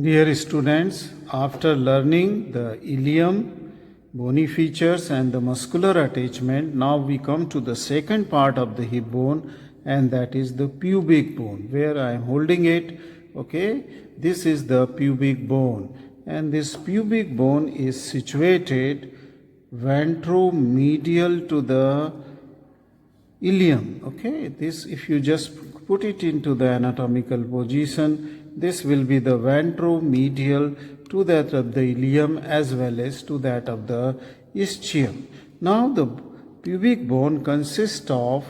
Dear students, after learning the ilium, bony features and the muscular attachment, now we come to the second part of the hip bone, and that is the pubic bone, where I am holding it. Okay, this is the pubic bone, and this pubic bone is situated ventromedial to the ilium. Okay, this, if you just put it into the anatomical position, this will be the ventromedial to that of the ilium as well as to that of the ischium. Now the pubic bone consists of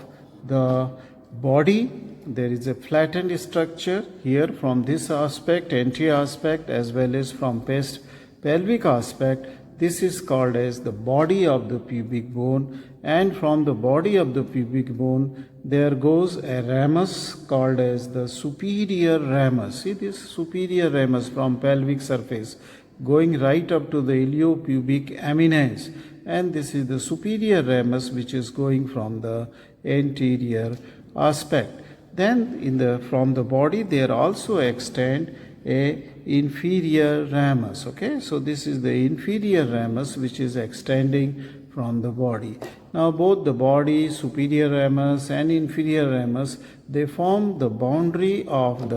the body. There is a flattened structure here from this aspect, anterior aspect, as well as from pelvic aspect. This is called as the body of the pubic bone, and from the body of the pubic bone there goes a ramus called as the superior ramus. See this superior ramus from pelvic surface going right up to the iliopubic eminence, and this is the superior ramus which is going from the anterior aspect. Then from the body there also extend a inferior ramus. Okay, so this is the inferior ramus which is extending from the body. Now both the body, superior ramus and inferior ramus, they form the boundary of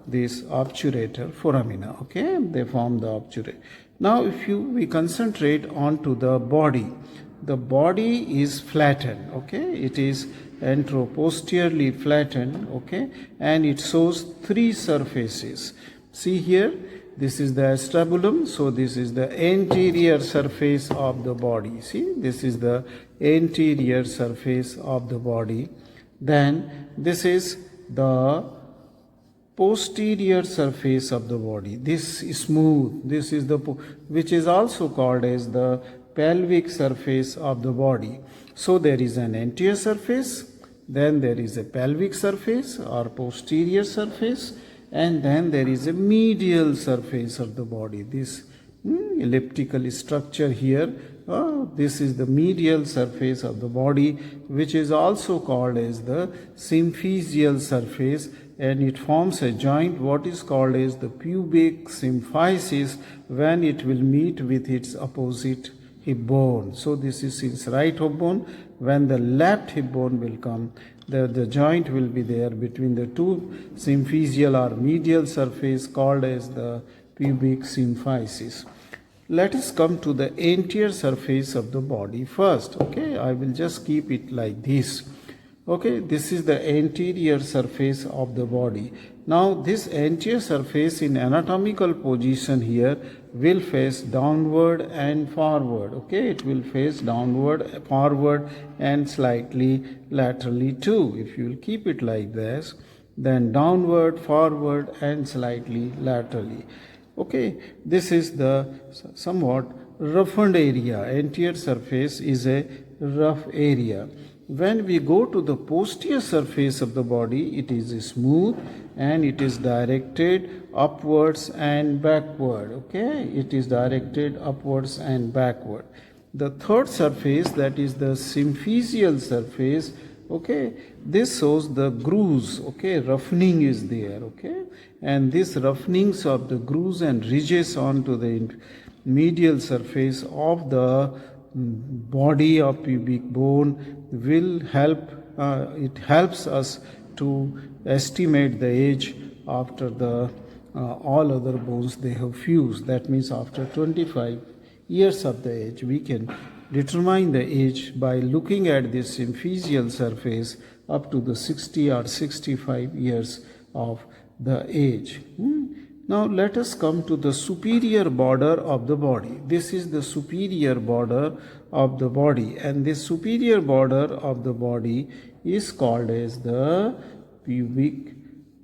this obturator foramina. Okay, they form the obturator. Now if we concentrate onto the body is flattened. Okay, it is anteroposteriorly flattened. Okay, and it shows three surfaces. See here, this is the acetabulum, so this is the anterior surface of the body. See, this is the anterior surface of the body. Then this is the posterior surface of the body. This is smooth. This is the which is also called as the pelvic surface of the body. So there is an anterior surface, then there is a pelvic surface or posterior surface, and then there is a medial surface of the body. This elliptical structure here, this is the medial surface of the body, which is also called as the symphysial surface, and it forms a joint what is called as the pubic symphysis when it will meet with its opposite hip bone. So this is its right hip bone. When the left hip bone will come, the joint will be there between the two symphysial or medial surface called as the pubic symphysis. Let us come to the anterior surface of the body first. Okay, I will just keep it like this. Okay, this is the anterior surface of the body. Now this anterior surface in anatomical position here will face downward and forward. Okay, it will face downward, forward and slightly laterally too. If you will keep it like this, then downward, forward and slightly laterally. Okay, this is the somewhat roughened area. Anterior surface is a rough area. When we go to the posterior surface of the body, it is smooth and it is directed upwards and backward. Okay, it is directed upwards and backward. The third surface, that is the symphysial surface, okay, this shows the grooves. Okay, roughening is there. Okay, and this roughenings of the grooves and ridges onto the medial surface of the body of pubic bone will help. It helps us to estimate the age after the all other bones they have fused. That means after 25 years of the age, we can determine the age by looking at this symphysial surface up to the 60 or 65 years of the age. Now let us come to the superior border of the body. This is the superior border of the body, and this superior border of the body is called as the pubic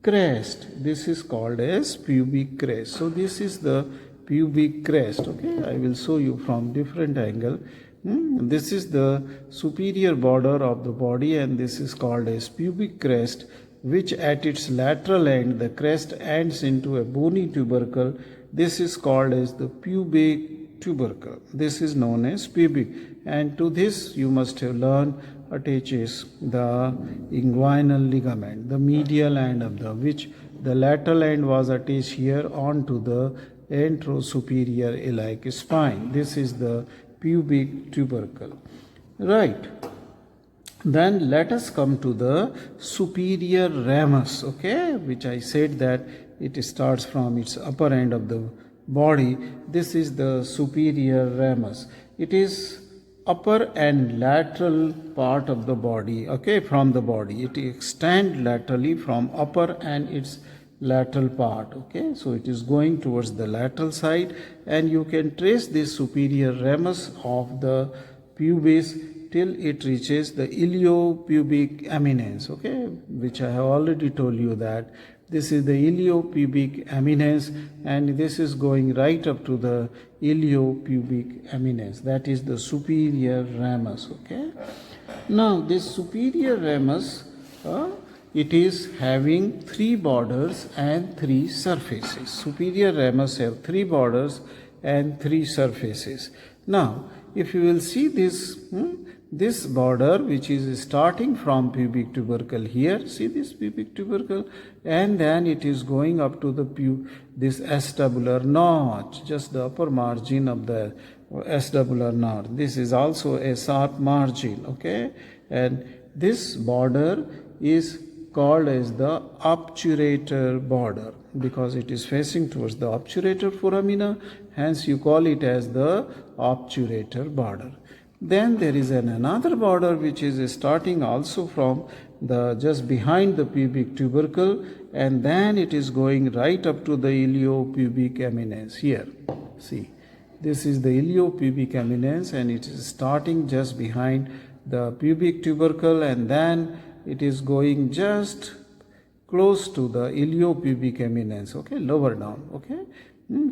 crest. This is called as pubic crest. So this is the pubic crest. Okay, I will show you from different angle. This is the superior border of the body, and this is called as pubic crest, which at its lateral end, the crest ends into a bony tubercle. This is called as the pubic tubercle. This is known as pubic, and to this you must have learned attaches the inguinal ligament, the medial end of the which The lateral end was attached here onto the anterosuperior iliac spine. This is the pubic tubercle. Right. Then let us come to the superior ramus, okay, which I said that it starts from its upper end of the body. This is the superior ramus. It is upper and lateral part of the body, okay, from the body. It extends laterally from upper and its lateral part, okay. So it is going towards the lateral side, and you can trace this superior ramus of the pubis till it reaches the iliopubic eminence, okay, which I have already told you that this is the iliopubic eminence, and this is going right up to the iliopubic eminence. That is the superior ramus, okay. Now this superior ramus, it is having 3 borders and 3 surfaces. Superior ramus have 3 borders and 3 surfaces. Now if you will see this, this border which is starting from pubic tubercle here, see this pubic tubercle, and then it is going up to the this acetabular notch, just the upper margin of the acetabular notch. This is also a sharp margin, okay, and this border is called as the obturator border because it is facing towards the obturator foramina, hence you call it as the obturator border. Then there is another border which is starting also from the just behind the pubic tubercle, and then it is going right up to the iliopubic eminence here. See, this is the iliopubic eminence, and it is starting just behind the pubic tubercle, and then it is going just close to the iliopubic eminence, okay, lower down, okay,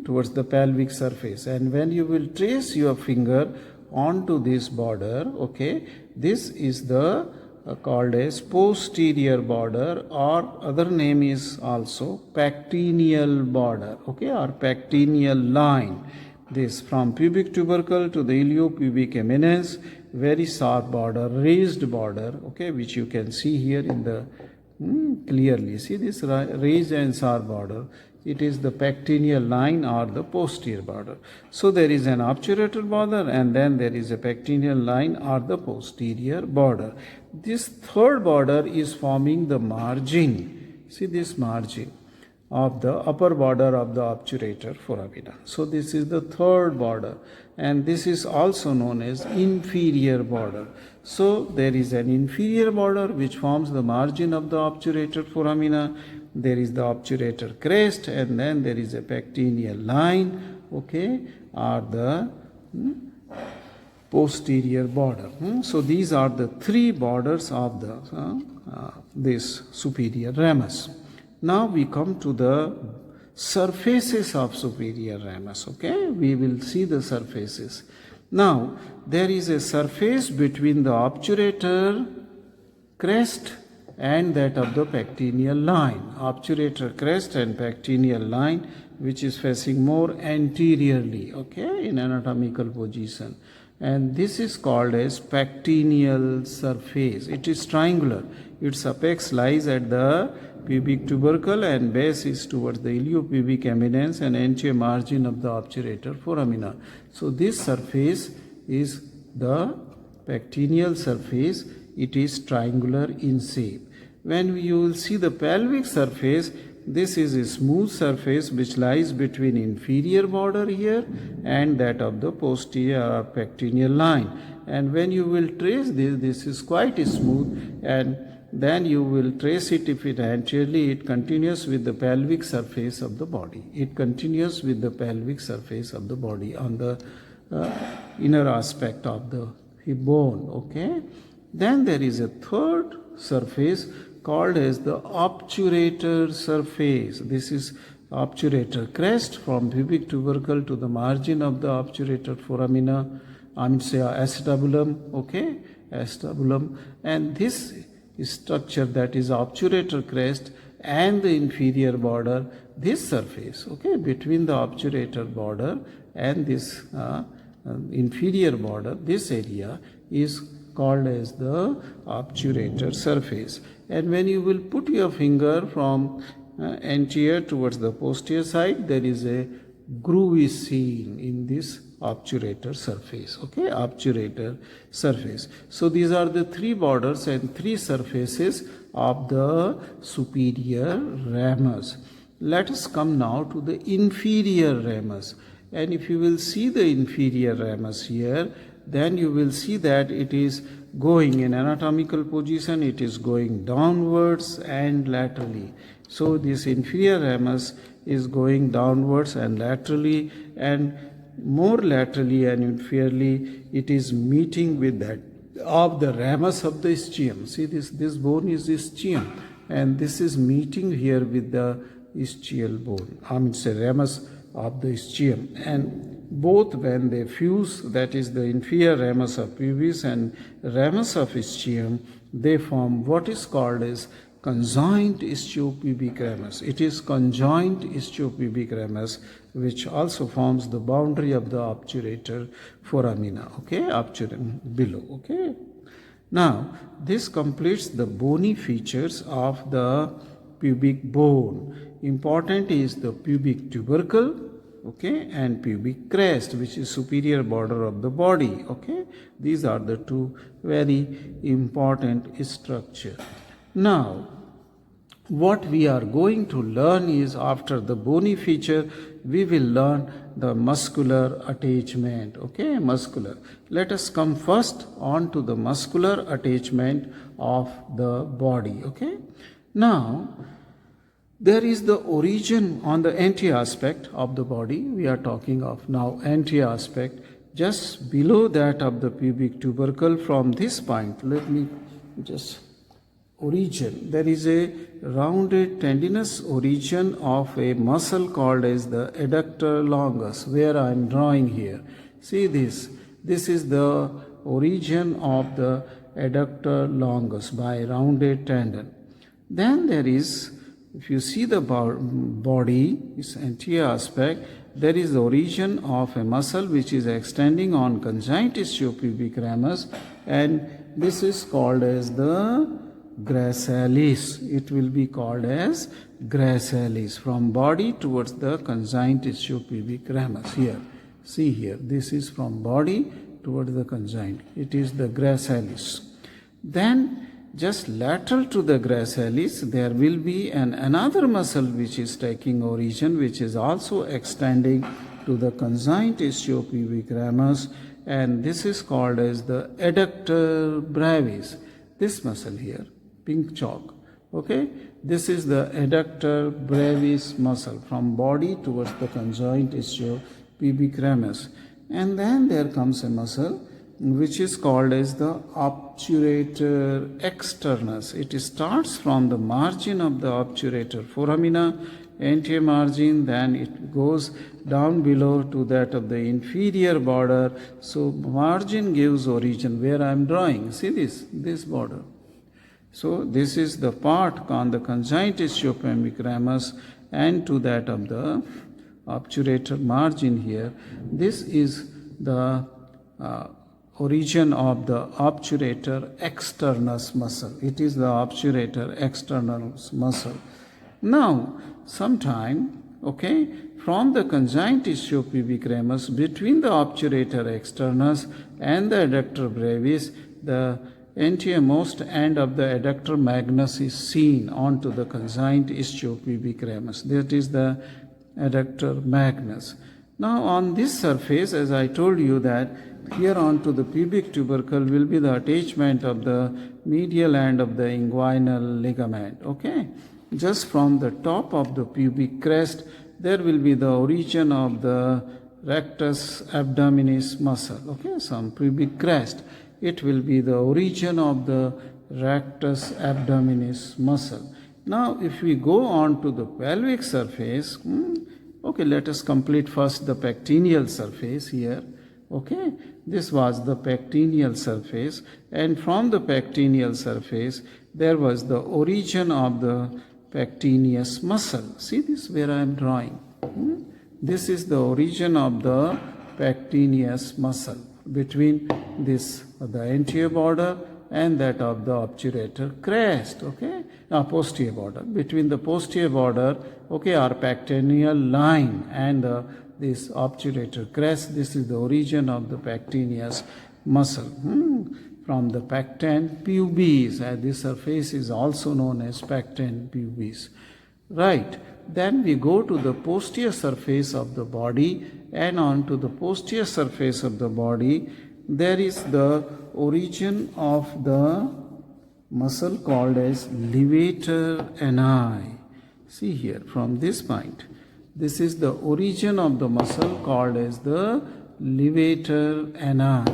towards the pelvic surface. And when you will trace your finger onto this border, okay, this is the called as posterior border, or other name is also pectineal border, okay, or pectineal line. This from pubic tubercle to the iliopubic eminence, very sharp border, raised border, okay, which you can see here in the clearly. See this raised and sharp border. It is the pectineal line or the posterior border. So there is an obturator border, and then there is a pectineal line or the posterior border. This third border is forming the margin. See this margin of the upper border of the obturator foramina. So this is the third border, and this is also known as inferior border. So there is an inferior border which forms the margin of the obturator foramina. There is the obturator crest, and then there is a pectineal line, okay, or the posterior border. So these are the 3 borders of the this superior ramus. Now we come to the surfaces of superior ramus, okay. We will see the surfaces. Now there is a surface between the obturator crest and that of the pectineal line. Obturator crest and pectineal line, which is facing more anteriorly, okay, in anatomical position. And this is called as pectineal surface. It is triangular. Its apex lies at the pubic tubercle and base is towards the iliopubic eminence and anterior margin of the obturator foramina. So this surface is the pectineal surface. It is triangular in shape. When you will see the pelvic surface, this is a smooth surface which lies between inferior border here and that of the posterior or pectineal line. And when you will trace this, this is quite smooth, and then you will trace it if it anteriorly, it continues with the pelvic surface of the body. It continues with the pelvic surface of the body on the inner aspect of the hip bone, okay. Then there is a third surface called as the obturator surface. This is obturator crest from pubic tubercle to the margin of the obturator foramina, I mean say acetabulum, okay, acetabulum, and this structure, that is obturator crest and the inferior border, this surface, okay, between the obturator border and this inferior border, this area is called as the obturator surface. And when you will put your finger from anterior towards the posterior side, there is a groove is seen in this obturator surface. Okay, obturator surface. So these are the three borders and three surfaces of the superior ramus. Let us come now to the inferior ramus. And if you will see the inferior ramus here, then you will see that it is going in anatomical position, it is going downwards and laterally. So this inferior ramus is going downwards and laterally, and more laterally and inferiorly it is meeting with that of the ramus of the ischium. See, this bone is ischium, and this is meeting here with the ischial bone. I mean, say ramus of the ischium, and both when they fuse, that is the inferior ramus of pubis and ramus of ischium, they form what is called as conjoint ischiopubic ramus. It is conjoint ischiopubic ramus which also forms the boundary of the obturator foramina, okay, below, okay. Now, this completes the bony features of the pubic bone. Important is the pubic tubercle, okay, and pubic crest, which is superior border of the body, okay. These are the two very important structure. Now, what we are going to learn is, after the bony feature, we will learn the muscular attachment, okay, muscular. Let us come first on to the muscular attachment of the body, okay. Now, there is the origin on the anterior aspect of the body. We are talking of now anterior aspect, just below that of the pubic tubercle. From this point, let me just origin. There is a rounded tendinous origin of a muscle called as the adductor longus, where I am drawing here. See this. This is the origin of the adductor longus by rounded tendon. Then there is, if you see the body, its anterior aspect, there is the origin of a muscle which is extending on conjoint ischiopubic ramus, and this is called as the gracilis. It will be called as gracilis, from body towards the conjoint ischiopubic ramus. Here, see here, this is from body towards the conjoint. It is the gracilis. Then, just lateral to the gracilis, there will be another muscle which is taking origin, which is also extending to the conjoint ischiopubic ramus, and this is called as the adductor brevis. This muscle here, pink chalk, okay, this is the adductor brevis muscle from body towards the conjoint ischiopubic ramus. And then there comes a muscle which is called as the obturator externus. It starts from the margin of the obturator foramina, anterior margin, then it goes down below to that of the inferior border. So margin gives origin where I am drawing. See this border. So this is the part on the conjoint ischiopubic ramus and to that of the obturator margin here. This is the origin of the obturator externus muscle. It is the obturator externus muscle. Now, sometime, okay, from the conjoint ischiopubic ramus, between the obturator externus and the adductor brevis, the anteriormost end of the adductor magnus is seen onto the conjoint ischiopubic ramus. That is the adductor magnus. Now, on this surface, as I told you that here onto the pubic tubercle will be the attachment of the medial end of the inguinal ligament, okay. Just from the top of the pubic crest, there will be the origin of the rectus abdominis muscle, okay, some pubic crest. It will be the origin of the rectus abdominis muscle. Now, if we go on to the pelvic surface, okay, let us complete first the pectineal surface here. Okay, this was the pectineal surface, and from the pectineal surface there was the origin of the pectineus muscle. See this where I am drawing. This is the origin of the pectineus muscle between this the anterior border and that of the obturator crest. Okay, posterior border. Between the posterior border, okay, our pectineal line and this obturator crest, this is the origin of the pectineus muscle. From the pecten pubis, this surface is also known as pecten pubis. Right. Then we go to the posterior surface of the body, and on to the posterior surface of the body, there is the origin of the muscle called as levator ani. See here, from this point, this is the origin of the muscle called as the levator ani.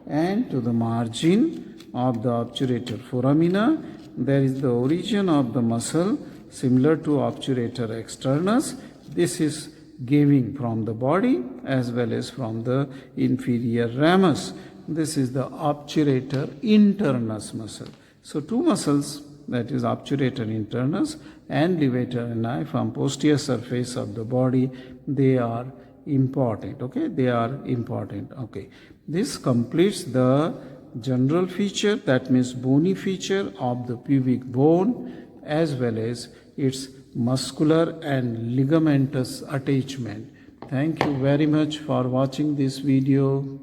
And to the margin of the obturator foramina, there is the origin of the muscle similar to obturator externus. This is giving from the body as well as from the inferior ramus. This is the obturator internus muscle. So two muscles, that is obturator internus and levator ani, from posterior surface of the body, they are important. Okay, they are important. Okay, this completes the general feature, that means bony feature of the pubic bone, as well as its muscular and ligamentous attachment. Thank you very much for watching this video.